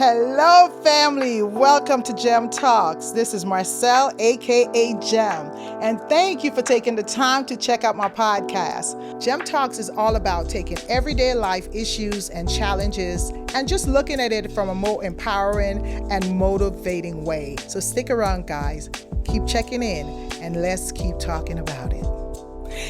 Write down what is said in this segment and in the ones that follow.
Hello, family. Welcome to Gem Talks. This is Marcel, aka Gem, and thank you for taking the time to check out my podcast. Gem Talks is all about taking everyday life issues and challenges and just looking at it from a more empowering and motivating way. So stick around, guys. Keep checking in, and let's keep talking about it.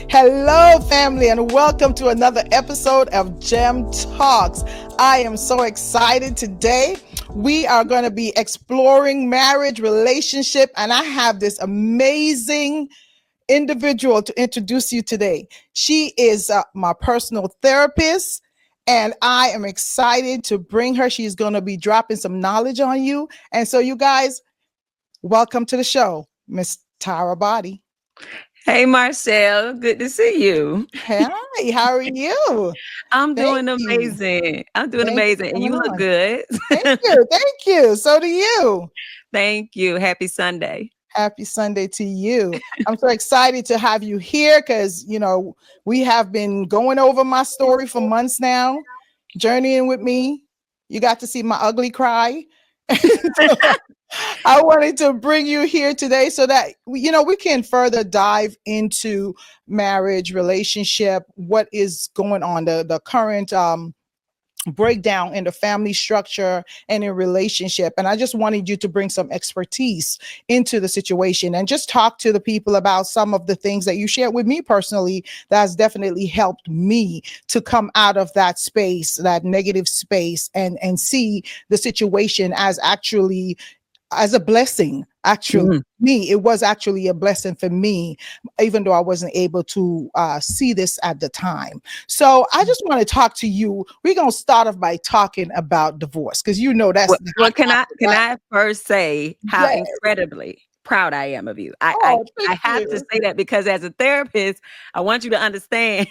Hello, family, and welcome to another episode of Gem Talks. I am so excited today. We are going to be exploring marriage, relationship, and I have this amazing individual to introduce you today. She is my personal therapist, and I am excited to bring her. She's going to be dropping some knowledge on you. And so, you guys, welcome to the show, Miss Tara BODDIE. Hey, Marcel. Good to see you. Hi, how are you? I'm Thank doing you. amazing. I'm doing Thank you amazing. for And coming you look on. good. Thank you. Thank you. So do you. Thank you. Happy Sunday. Happy Sunday to you. I'm so excited to have you here because, we have been going over my story for months now, journeying with me. You got to see my ugly cry. I wanted to bring you here today so that we can further dive into marriage, relationship, what is going on, the current breakdown in the family structure and in relationship. And I just wanted you to bring some expertise into the situation and just talk to the people about some of the things that you shared with me personally that has definitely helped me to come out of that space, that negative space, and see the situation as actually as a blessing. Actually, Mm. me, it was actually a blessing for me, even though I wasn't able to see this at the time. So I just want to talk to you. We're gonna start off by talking about divorce because that's Well, the well, hot can I topic, can right? I first say how Yeah. incredibly proud I am of you? I I, Oh, thank I have to you. say that because as a therapist, I want you to understand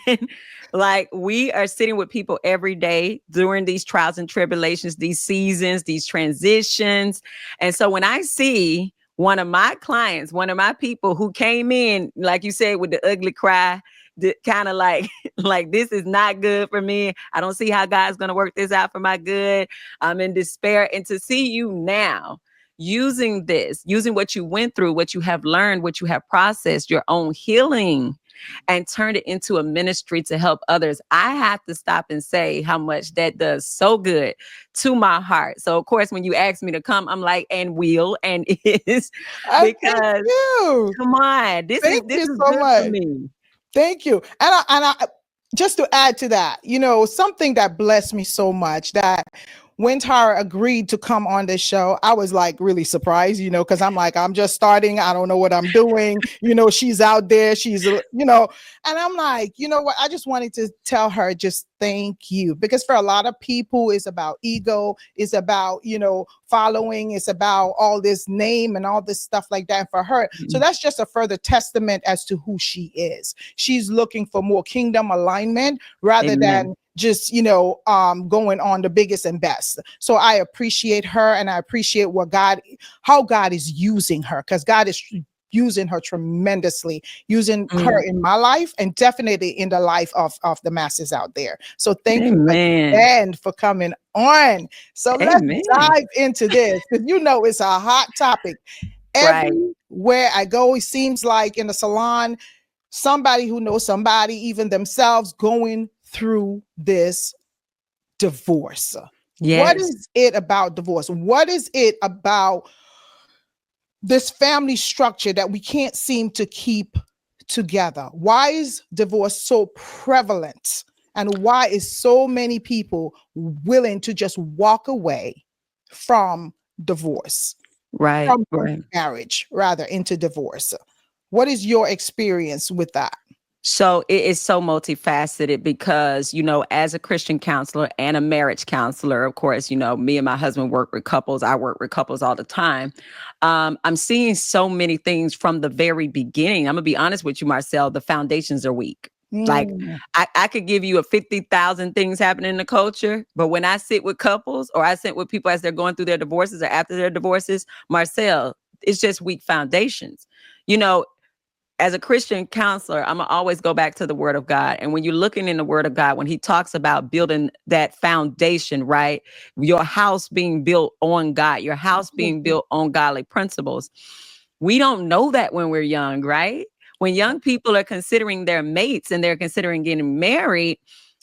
like we are sitting with people every day during these trials and tribulations, these seasons, these transitions. And so when I see one of my clients, one of my people who came in, like you said, with the ugly cry, kind of like like this is not good for me. I don't see how God's going to work this out for my good. I'm in despair. And to see you now using this, using what you went through, what you have learned, what you have processed, your own healing, and turned it into a ministry to help others, I have to stop and say how much that does so good to my heart. So, of course, when you asked me to come, I'm like, and will and is, Thank because you. come on, this is Thank this you is so good for much. me. Thank you. And I just to add to that, something that blessed me so much that when Tara agreed to come on this show, I was like really surprised, because I'm like, I'm just starting. I don't know what I'm doing. She's out there. And I'm like, you know what? I just wanted to tell her just thank you. Because for a lot of people, it's about ego, it's about, following, it's about all this name and all this stuff like that. And for her, so that's just a further testament as to who she is. She's looking for more kingdom alignment rather Amen. than just going on the biggest and best. So I appreciate her, and I appreciate how God is using her, because God is using her tremendously, using her Mm. in my life and definitely in the life of the masses out there. So thank you Amen. again for coming on. So let's Amen. dive into this, because it's a hot topic. Right. Everywhere I go, it seems like in the salon, somebody who knows somebody, even themselves, going through this divorce. What Yes. is it about divorce? What is it about this family structure that we can't seem to keep together? Why is divorce so prevalent? And why is so many people willing to just walk away from divorce, Right. from Right. marriage, rather, into divorce? What is your experience with that? So it is so multifaceted because, as a Christian counselor and a marriage counselor, of course, me and my husband work with couples. I work with couples all the time. I'm seeing so many things from the very beginning. I'm going to be honest with you, Marcel, the foundations are weak. Like Mm. I could give you a 50,000 things happening in the culture, but when I sit with couples or I sit with people as they're going through their divorces or after their divorces, Marcel, it's just weak foundations. You know, as a Christian counselor, I'm gonna always go back to the Word of God. And when you're looking in the Word of God, when He talks about building that foundation, right? Your house being built on God, your house being built on godly principles. We don't know that when we're young, right? When young people are considering their mates and they're considering getting married,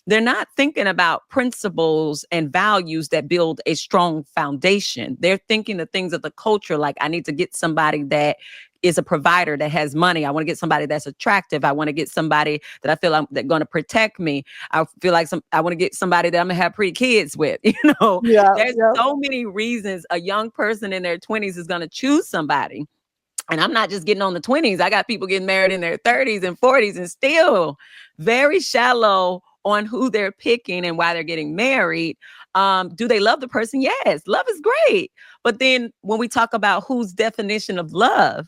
they're not thinking about principles and values that build a strong foundation. They're thinking the things of the culture, like I need to get somebody that is a provider, that has money. I want to get somebody that's attractive. I want to get somebody that I feel that's going to protect me. I feel like I want to get somebody that I'm going to have pretty kids with. Yeah, There's yeah. so many reasons a young person in their 20s is going to choose somebody. And I'm not just getting on the 20s. I got people getting married in their 30s and 40s and still very shallow on who they're picking and why they're getting married. Do they love the person? Yes, love is great. But then when we talk about whose definition of love,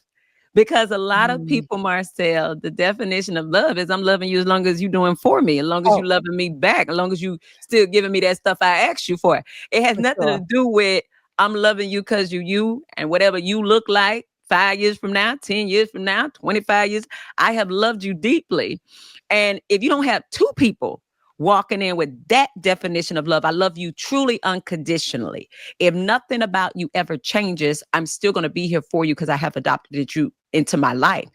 because a lot of people, Marcel, the definition of love is I'm loving you as long as you're doing for me, as long as you Oh, loving me back, as long as you still giving me that stuff I asked you for. It has for nothing to sure. do with I'm loving you because you and whatever you look like 5 years from now, 10 years from now, 25 years. I have loved you deeply. And if you don't have two people walking in with that definition of love, I love you truly unconditionally. If nothing about you ever changes, I'm still going to be here for you because I have adopted you into my life.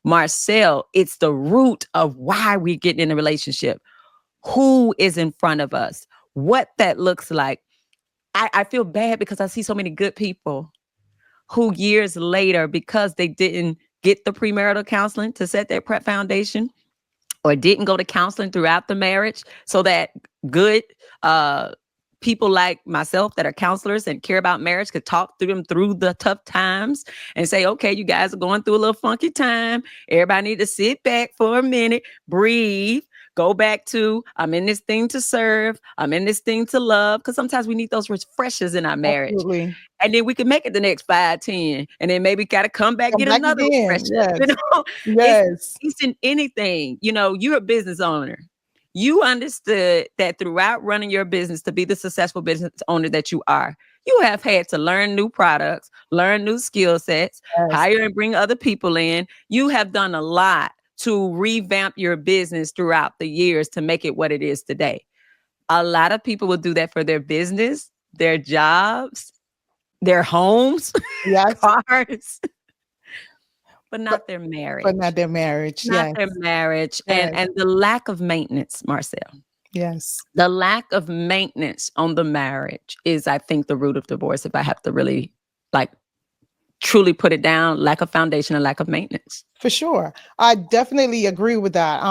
Marcel, it's the root of why we're getting in a relationship. Who is in front of us? What that looks like. I feel bad because I see so many good people who years later, because they didn't get the premarital counseling to set their prep foundation, or didn't go to counseling throughout the marriage, so that good people like myself that are counselors and care about marriage could talk through them through the tough times and say, okay, you guys are going through a little funky time. Everybody need to sit back for a minute, breathe, go back to, I'm in this thing to serve, I'm in this thing to love. Because sometimes we need those refreshers in our marriage. Absolutely. And then we can make it the next 5, 10, and then maybe got to come back, Come get back another again. refresher. Yes. It's Yes. in anything. You're a business owner. You understood that throughout running your business to be the successful business owner that you are, you have had to learn new products, learn new skill sets, Yes. hire and bring other people in. You have done a lot to revamp your business throughout the years to make it what it is today. A lot of people will do that for their business, their jobs, their homes, Yes. cars, but But not their but marriage. not their marriage. Not Yes. their marriage. And Yes. and the lack of maintenance, Marcel. Yes. The lack of maintenance on the marriage is, I think, the root of divorce. If I have to really like truly put it down, lack of foundation and lack of maintenance. For sure. I definitely agree with that.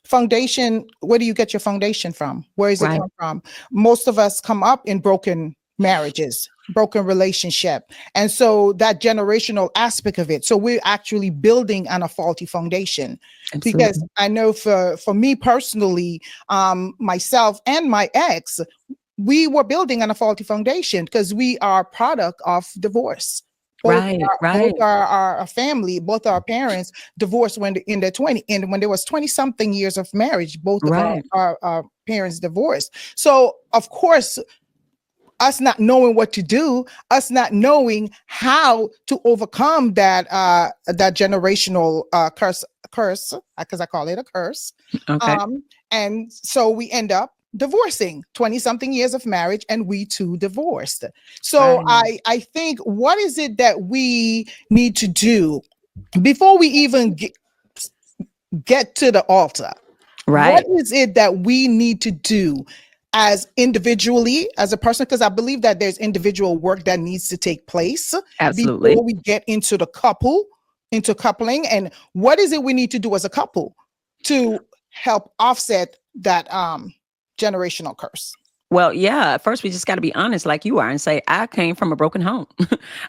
Foundation, where do you get your foundation from? Where does it Right. come from? Most of us come up in broken marriages, broken relationship. And so that generational aspect of it. So we're actually building on a faulty foundation. Because Absolutely. I know for me personally, myself and my ex, we were building on a faulty foundation because we are a product of divorce. Right. Both Right. are a family, both our parents divorced when in their 20, and when there was 20 something years of marriage, both of Right. our parents divorced. So of course, us not knowing what to do, us not knowing how to overcome that generational curse, because I call it a curse. Okay. And so we end up divorcing 20 something years of marriage, and we too divorced. So Right. I think, what is it that we need to do before we even get to the altar? What Right. is it that we need to do as individually, as a person? Because I believe that there's individual work that needs to take place Absolutely. before we get into into coupling. And what is it we need to do as a couple to help offset that generational curse? Well, yeah, first we just got to be honest like you are and say, I came from a broken home.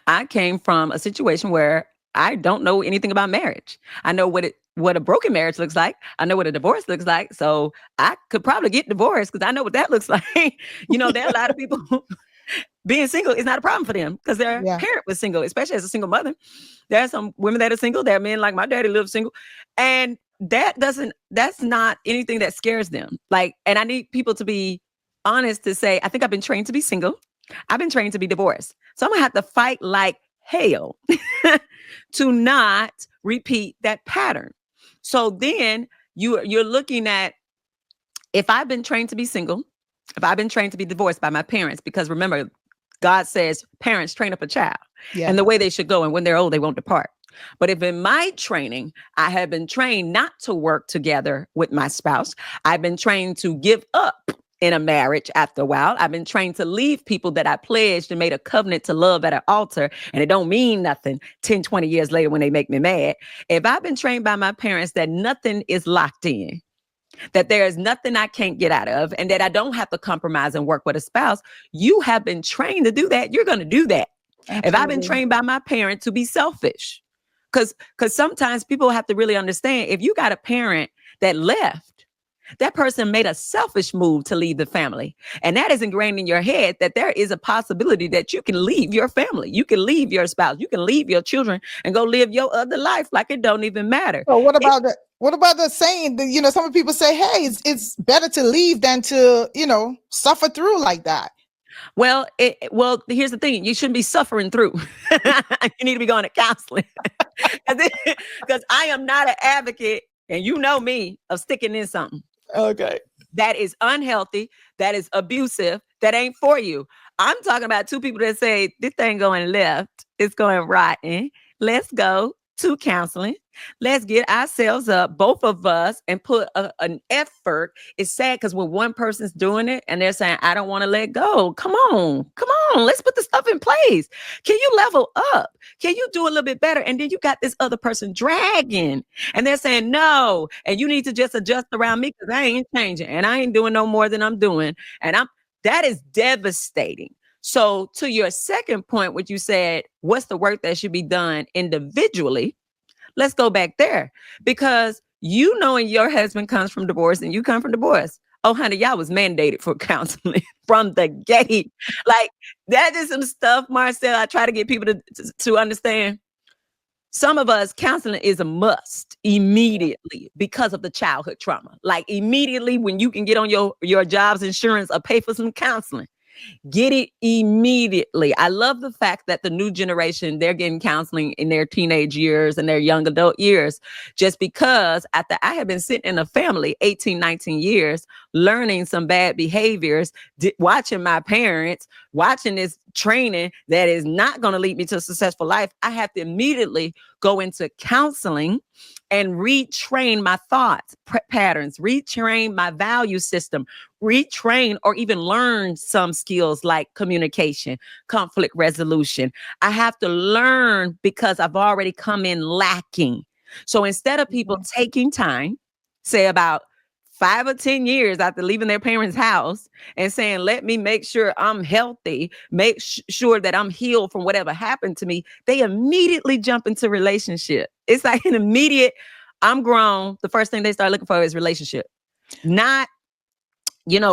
I came from a situation where I don't know anything about marriage. I know what a broken marriage looks like. I know what a divorce looks like. So I could probably get divorced because I know what that looks like. There are a lot of people being single is not a problem for them because their Yeah. parent was single, especially as a single mother. There are some women that are single. There are men like my daddy lives single. And that's not anything that scares them. And I need people to be honest to say, I think I've been trained to be single. I've been trained to be divorced. So I'm gonna have to fight like hell to not repeat that pattern. So then you're looking at, if I've been trained to be single, if I've been trained to be divorced by my parents, because remember, God says parents train up a child and Yeah. the way they should go, and when they're old, they won't depart. But if in my training, I have been trained not to work together with my spouse, I've been trained to give up in a marriage after a while. I've been trained to leave people that I pledged and made a covenant to love at an altar, and it don't mean nothing 10, 20 years later when they make me mad. If I've been trained by my parents that nothing is locked in, that there is nothing I can't get out of, and that I don't have to compromise and work with a spouse, you have been trained to do that. You're going to do that. If I've been Absolutely. trained by my parent to be selfish, because sometimes people have to really understand, if you got a parent that left, that person made a selfish move to leave the family. And that is ingrained in your head that there is a possibility that you can leave your family. You can leave your spouse. You can leave your children and go live your other life like it don't even matter. So what about the saying that, some people say, hey, it's better to leave than to, suffer through like that. Well, here's the thing. You shouldn't be suffering through. You need to be going to counseling. Because I am not an advocate, and you know me, of sticking in something. Okay. That is unhealthy, that is abusive, that ain't for you. I'm talking about two people that say, this thing going left, it's going rotten. Let's go to counseling. Let's get ourselves up, both of us, and put an effort. It's sad because when one person's doing it and they're saying, I don't want to let go. Come on. Let's put the stuff in place. Can you level up? Can you do a little bit better? And then you got this other person dragging and they're saying no. And you need to just adjust around me because I ain't changing and I ain't doing no more than I'm doing. And that is devastating. So to your second point, what you said, what's the work that should be done individually? Let's go back there, because knowing your husband comes from divorce and you come from divorce. Oh, honey, y'all was mandated for counseling from the gate. Like, that is some stuff, Marcel, I try to get people to understand. Some of us, counseling is a must immediately because of the childhood trauma. Like, immediately when you can get on your job's insurance or pay for some counseling. Get it immediately. I love the fact that the new generation, they're getting counseling in their teenage years and their young adult years, just because after I have been sitting in a family 18, 19 years, learning some bad behaviors, watching my parents, watching this training that is not going to lead me to a successful life, I have to immediately go into counseling and retrain my thoughts patterns, retrain my value system, retrain or even learn some skills like communication, conflict resolution. I have to learn because I've already come in lacking. So instead of people taking time, say about 5 or 10 years after leaving their parents' house and saying, let me make sure I'm healthy, make sure that I'm healed from whatever happened to me, they immediately jump into relationship. It's like an immediate, I'm grown. The first thing they start looking for is relationship. Not,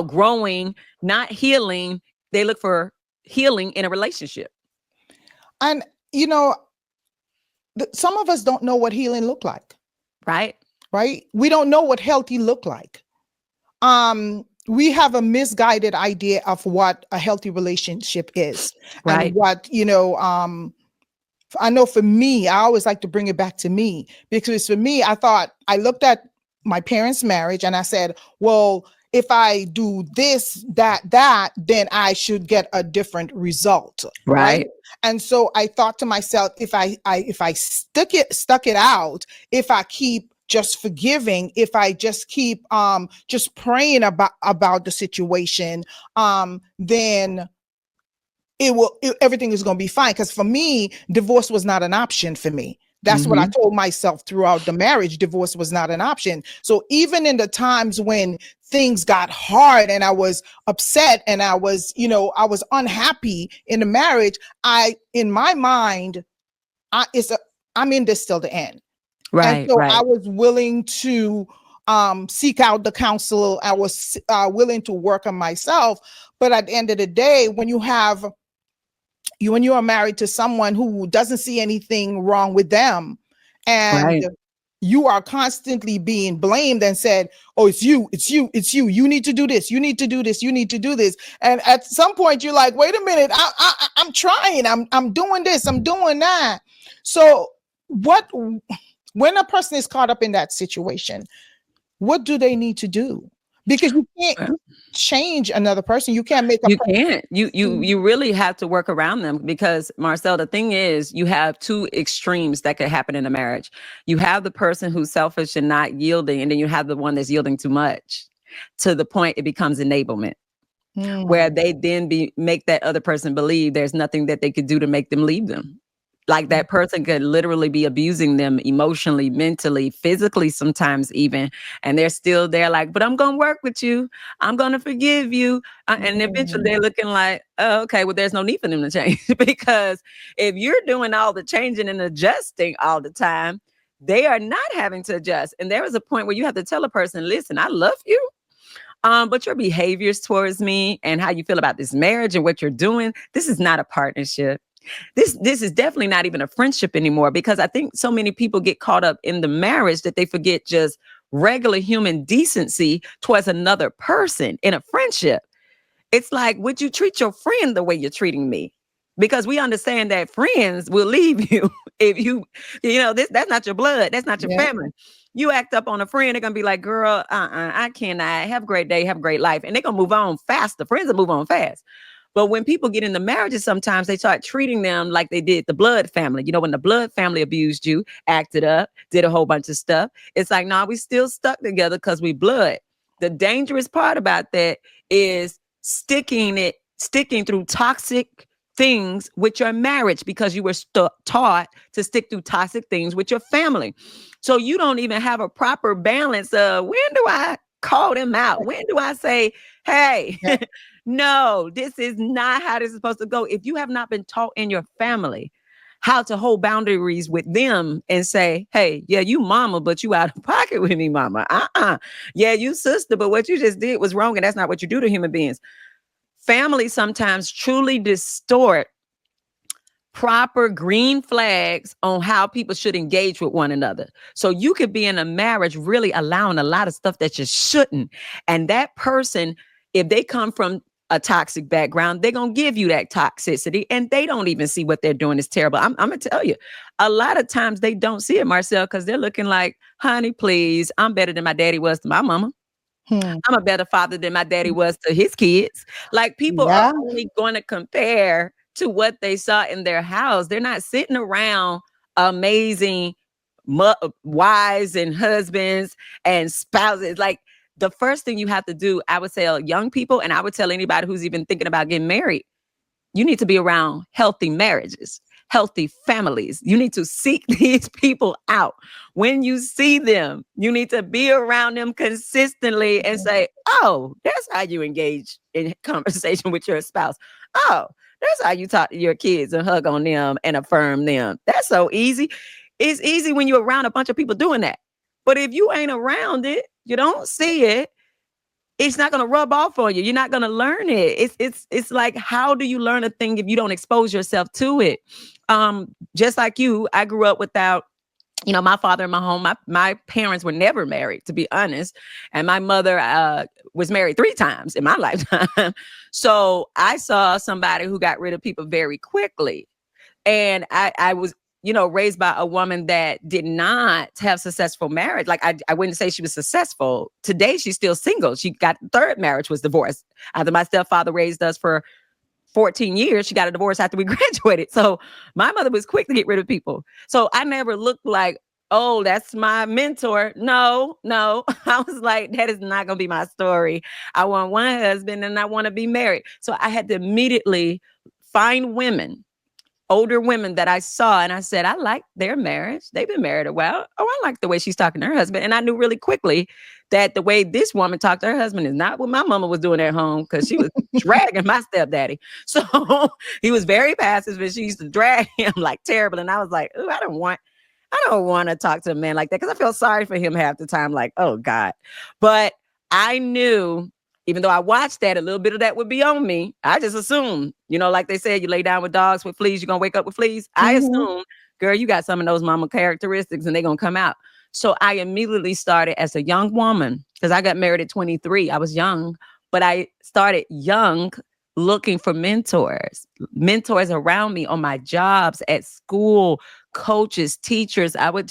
growing, not healing. They look for healing in a relationship. And, some of us don't know what healing look like. Right? We don't know what healthy look like. We have a misguided idea of what a healthy relationship is. Right. And what, I know for me, I always like to bring it back to me, because for me, I looked at my parents' marriage and I said, well, if I do this, that, then I should get a different result. Right. And so I thought to myself, if I stuck it out, if I keep just forgiving, if I just keep just praying about the situation, then everything is going to be fine. Because for me, divorce was not an option for me. That's what I told myself throughout the marriage. Divorce was not an option. So even in the times when things got hard and I was upset and I was unhappy in the marriage, in my mind, I'm in this till the end. Right. And so I was willing to seek out the counsel. I was willing to work on myself. But at the end of the day, when you are married to someone who doesn't see anything wrong with them, and you are constantly being blamed and said, oh, it's you, it's you, it's you. You need to do this. You need to do this. You need to do this. And at some point you're like, wait a minute, I'm trying. I'm doing this. I'm doing that. So what, when a person is caught up in that situation, what do they need to do? Because you can't change another person. You can't make a You person. can't. You really have to work around them because, Marcel, the thing is, you have two extremes that could happen in a marriage. You have the person who's selfish and not yielding, and then you have the one that's yielding too much to the point it becomes enablement, where they then make that other person believe there's nothing that they could do to make them leave them. Like that person could literally be abusing them emotionally, mentally, physically, sometimes even. And they're still there like, but I'm going to work with you. I'm going to forgive you. And eventually they're looking like, oh, okay, well, there's no need for them to change. Because if you're doing all the changing and adjusting all the time, they are not having to adjust. And there is a point where you have to tell a person, listen, I love you. But your behaviors towards me and how you feel about this marriage and what you're doing, this is not a partnership. This is definitely not even a friendship anymore, because I think so many people get caught up in the marriage that they forget just regular human decency towards another person in a friendship. It's like, would you treat your friend the way you're treating me? Because we understand that friends will leave you if that's not your blood. That's not your family. You act up on a friend, they're going to be like, girl, I cannot. Have a great day. Have a great life. And they're going to move on faster. Friends will move on fast. But when people get into marriages, sometimes they start treating them like they did the blood family. When the blood family abused you, acted up, did a whole bunch of stuff. It's like, nah, we still stuck together because we blood. The dangerous part about that is sticking through toxic things with your marriage, because you were taught to stick through toxic things with your family. So you don't even have a proper balance of, when do I call them out? When do I say, hey, no, this is not how this is supposed to go. If you have not been taught in your family how to hold boundaries with them and say, hey, yeah, you mama, but you out of pocket with me, mama. Yeah, you sister, but what you just did was wrong. And that's not what you do to human beings. Families sometimes truly distort proper green flags on how people should engage with one another. So you could be in a marriage really allowing a lot of stuff that you shouldn't. And that person, if they come from a toxic background, they're going to give you that toxicity, and they don't even see what they're doing is terrible. I'm going to tell you, a lot of times they don't see it, Marcel, because they're looking like, honey, please, I'm better than my daddy was to my mama. I'm a better father than my daddy was to his kids. Like, people are only going to compare to what they saw in their house. They're not sitting around amazing wives and husbands and spouses. Like, the first thing you have to do, I would tell young people, and I would tell anybody who's even thinking about getting married, you need to be around healthy marriages, healthy families. You need to seek these people out. When you see them, you need to be around them consistently and say, oh, that's how you engage in conversation with your spouse. Oh, that's how you talk to your kids and hug on them and affirm them. That's so easy. It's easy when you're around a bunch of people doing that. But if you ain't around it, you don't see it, it's not going to rub off on you. You're not going to learn it. It's like, how do you learn a thing if you don't expose yourself to it? Just like you, I grew up without, my father in my home. My parents were never married, to be honest. And my mother was married 3 times in my lifetime. So I saw somebody who got rid of people very quickly. And I was, raised by a woman that did not have successful marriage. Like, I wouldn't say she was successful. Today, she's still single. She got third marriage, was divorced. After my stepfather raised us for 14 years, she got a divorce after we graduated. So my mother was quick to get rid of people. So I never looked like, oh, that's my mentor. No. I was like, that is not going to be my story. I want one husband and I want to be married. So I had to immediately find older women that I saw, and I said, I like their marriage. They've been married a while. Oh, I like the way she's talking to her husband. And I knew really quickly that the way this woman talked to her husband is not what my mama was doing at home, because she was dragging my stepdaddy. So he was very passive, and she used to drag him like terrible. And I was like, ooh, I don't want to talk to a man like that, because I feel sorry for him half the time. Like, oh God. But I knew, even though I watched that, a little bit of that would be on me. I just assumed, like they said, you lay down with dogs with fleas, you're going to wake up with fleas. I assume, girl, you got some of those mama characteristics and they're going to come out. So I immediately started as a young woman because I got married at 23. I was young, but I started young looking for mentors around me on my jobs, at school, coaches, teachers. I would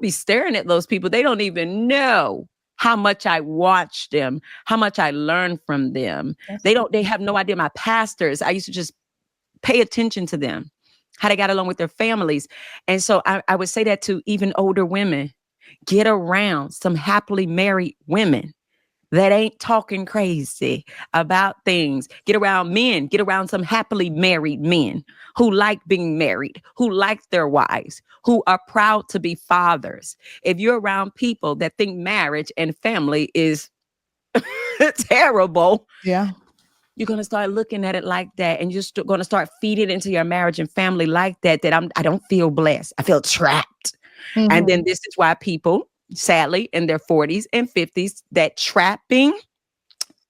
be staring at those people. They don't even know how much I watched them, how much I learned from them. That's good. They have no idea. My pastors, I used to just pay attention to them, how they got along with their families. And so I would say that to even older women, get around some happily married women that ain't talking crazy about things. Get around men, get around some happily married men who like being married, who like their wives, who are proud to be fathers. If you're around people that think marriage and family is terrible, Yeah. you're going to start looking at it like that, and you're going to start feeding into your marriage and family like that, I don't feel blessed. I feel trapped. And then Mhm. this is why people, sadly, in their 40s and 50s, that trapping,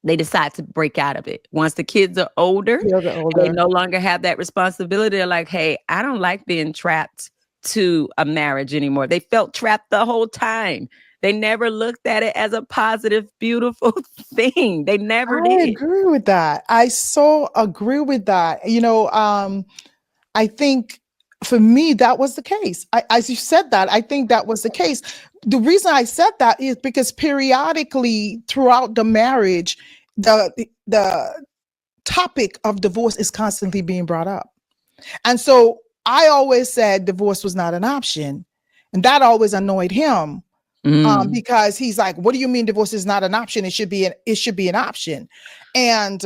they decide to break out of it. Once the kids are older, Feel the they older. no longer have that responsibility. They're like, hey, I don't like being trapped to a marriage anymore. They felt trapped the whole time. They never looked at it as a positive, beautiful thing. They never I did. agree with that. I so agree with that. I think for me, that was the case. As you said that, I think that was the case. The reason I said that is because periodically throughout the marriage, the topic of divorce is constantly being brought up. And so I always said divorce was not an option. And that always annoyed him. Mm, Because he's like, what do you mean divorce is not an option? It should be an option. And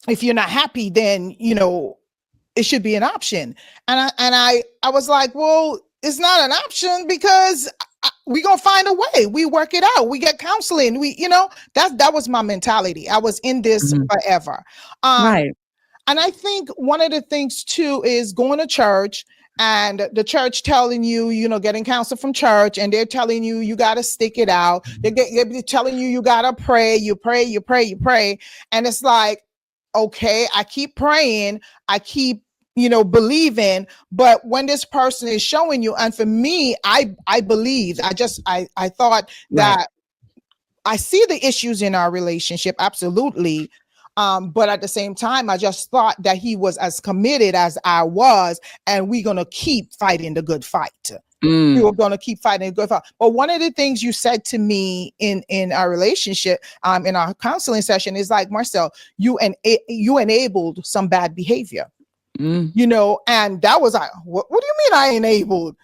if you're not happy, then it should be an option. And I was like, well, it's not an option because we gonna find a way. We work it out. We get counseling. That was my mentality. I was in this mhm. forever. Um, Right. and I think one of the things too is going to church and the church telling you, getting counsel from church, and they're telling you you got to stick it out. They're telling you you got to pray, you pray, you pray, you pray. And it's like, okay, I keep praying, I keep, believing, but when this person is showing you, and for me, I believed, I thought Right. that I see the issues in our relationship, absolutely. But at the same time, I just thought that he was as committed as I was, and we're gonna keep fighting the good fight. We were Mm, gonna keep fighting the good fight. But one of the things you said to me in our relationship, in our counseling session, is like, Marcel, you enabled some bad behavior, mm, and that was like, what do you mean I enabled?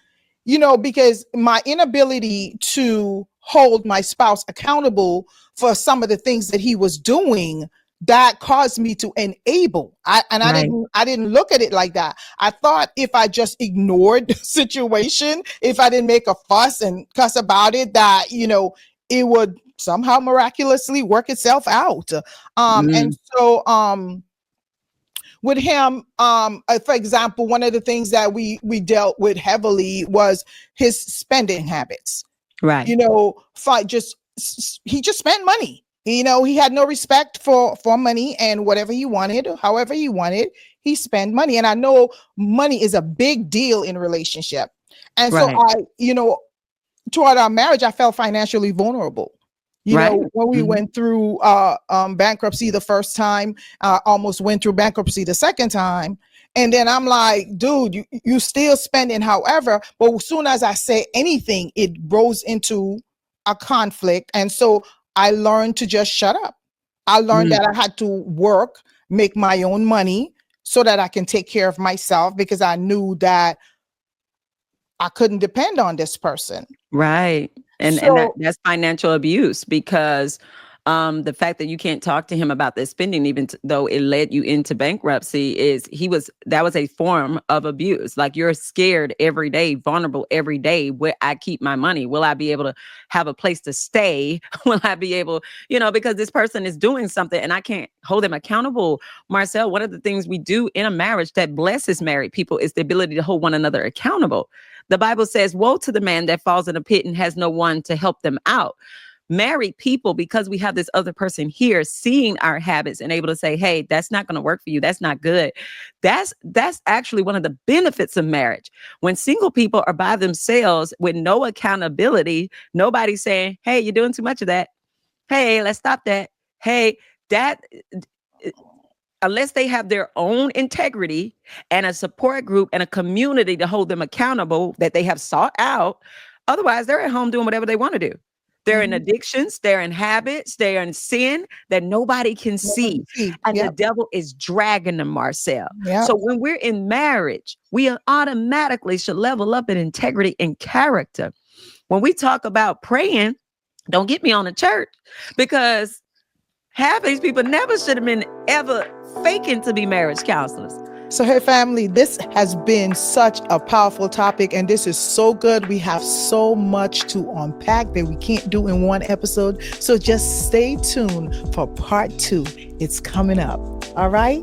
Because my inability to hold my spouse accountable for some of the things that he was doing, that caused me to enable. I right. didn't look at it like that. I thought if I just ignored the situation, if I didn't make a fuss and cuss about it, that it would somehow miraculously work itself out. And Mm, so with him, for example, one of the things that we dealt with heavily was his spending habits. right. Just he just spent money. He had no respect for money, and whatever he wanted, however he wanted, he spent money. And I know money is a big deal in a relationship. And so Right. toward our marriage, I felt financially vulnerable. Right. When we Mhm. went through bankruptcy the first time, almost went through bankruptcy the second time. And then I'm like, dude, you still spending, however, but as soon as I say anything, it grows into a conflict. And so I learned to just shut up. I learned Mm, that I had to work, make my own money so that I can take care of myself, because I knew that I couldn't depend on this person. right. And So that's financial abuse because the fact that you can't talk to him about the spending, even though it led you into bankruptcy, that was a form of abuse. Like you're scared every day, vulnerable every day. Where I keep my money, will I be able to have a place to stay? Will I be able, because this person is doing something and I can't hold them accountable. Marcel, one of the things we do in a marriage that blesses married people is the ability to hold one another accountable. The Bible says, woe to the man that falls in a pit and has no one to help them out. married people, because we have this other person here seeing our habits and able to say, hey, that's not going to work for you. That's not good. That's actually one of the benefits of marriage. When single people are by themselves with no accountability, nobody's saying, hey, you're doing too much of that. Hey, let's stop that. Hey, that, unless they have their own integrity and a support group and a community to hold them accountable that they have sought out, otherwise they're at home doing whatever they want to do. They're in addictions, they're in habits, they're in sin that nobody can see. And the devil is dragging them, Marcel. So when we're in marriage, we automatically should level up in integrity and character. When we talk about praying, don't get me on the church, because half of these people never should have been ever faking to be marriage counselors. So, hey, family, this has been such a powerful topic, and this is so good. We have so much to unpack that we can't do in one episode. So just stay tuned for part 2. It's coming up. All right?